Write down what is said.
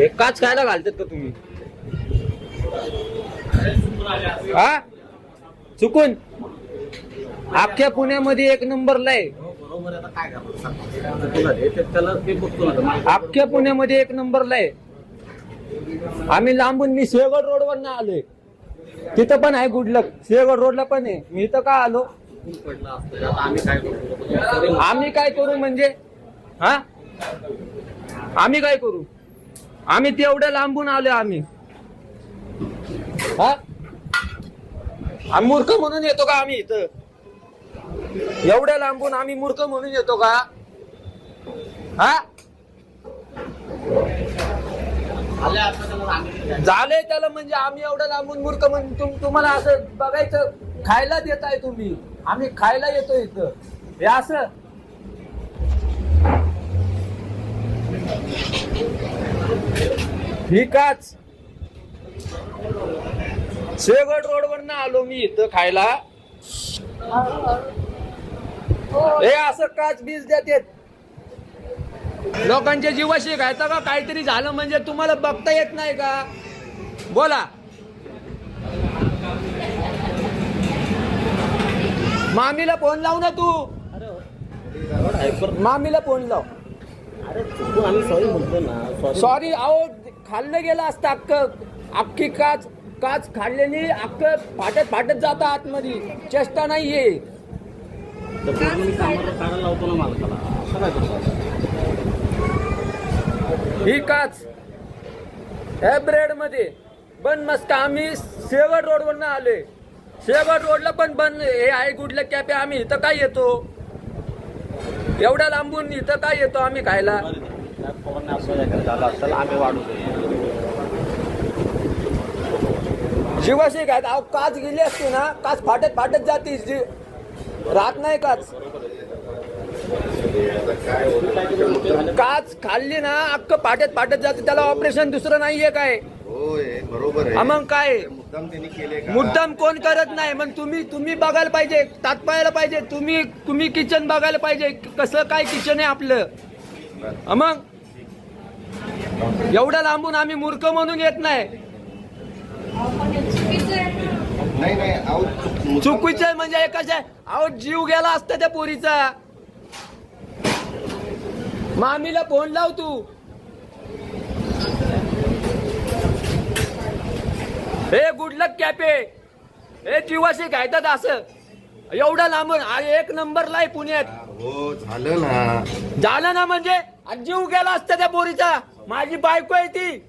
एक काच खायला घालतात का तुम्ही? हा चुकून अख्ख्या पुण्यामध्ये एक नंबरला आहे. अख्ख्या पुण्यामध्ये एक नंबरला आहे. आम्ही लांबून मी सिंहगड रोडवर ना आलोय. तिथं पण आहे गुडलक. सिंहगड रोडला पण आहे. मी इथं का आलो? आम्ही काय करू म्हणजे? हा आम्ही काय करू? आम्ही तेवढ्या लांबून आलो. आम्ही हा मूर्ख म्हणून येतो का आम्ही इथं? एवढ्या लांबून आम्ही मूर्ख म्हणून येतो का? हा झाले त्याला म्हणजे आम्ही एवढं लांबून मूर्ख म्हणून तुम्हाला असं बघायचं खायला देताय तुम्ही. आम्ही खायला येतो इथं हे असं. ठीकाच सिंहगड रोडवर ना आलो मी इथं खायला. हे असं काच बीज देतात. लोकांच्या जीवाशी घायचा का? काहीतरी झालं म्हणजे तुम्हाला बघता येत नाही का? बोला. मामीला फोन लाव ना तू. मामीला फोन लाव. सॉरी अहो खाल्लं गेलं असतं अख्खी काच खाल्लेली अख्खं फाटत जातं आतमध्ये. चेष्टा नाहीये. ही काच ह्या ब्रेड मध्ये बन मस्त. आम्ही सिंहगड रोडवर ना आलोय. सिंहगड रोडला पण बन हे आहे गुडलक कॅफे. आम्ही इथं काय येतो? एवढ्या लांबून इथं काय येतो आम्ही खायला? शिवाशी काय अहो काच गेली असते ना. काच फाटत जाते. राहत नाही काच. काच खाल्ली ना अख्खं फाटत जाते. त्याला ऑपरेशन दुसरं नाहीये काय? बरोबर आहे. मग काय मुद्दाम मुद्दाम कोण करत नाही. मग तुम्ही बघायला पाहिजे. तात्पायला पाहिजे. तुम्ही किचन बघायला पाहिजे. कसं काय किचन आहे आपलं. मग एवढ्या लांबून आम्ही मूर्ख म्हणून येत नाही. चुकीचं म्हणजे कसं आहे? अहो जीव गेला असता त्या पोरीचा. मामीला फोन लाव तू. हे गुडलक कॅफे हे जीवाशी घायतात असं एवढा लांबून. एक नंबरला आहे पुण्यात. हो झालं ना म्हणजे जीव गेला असता त्या पोरीचा. माझी बायको आहे ती.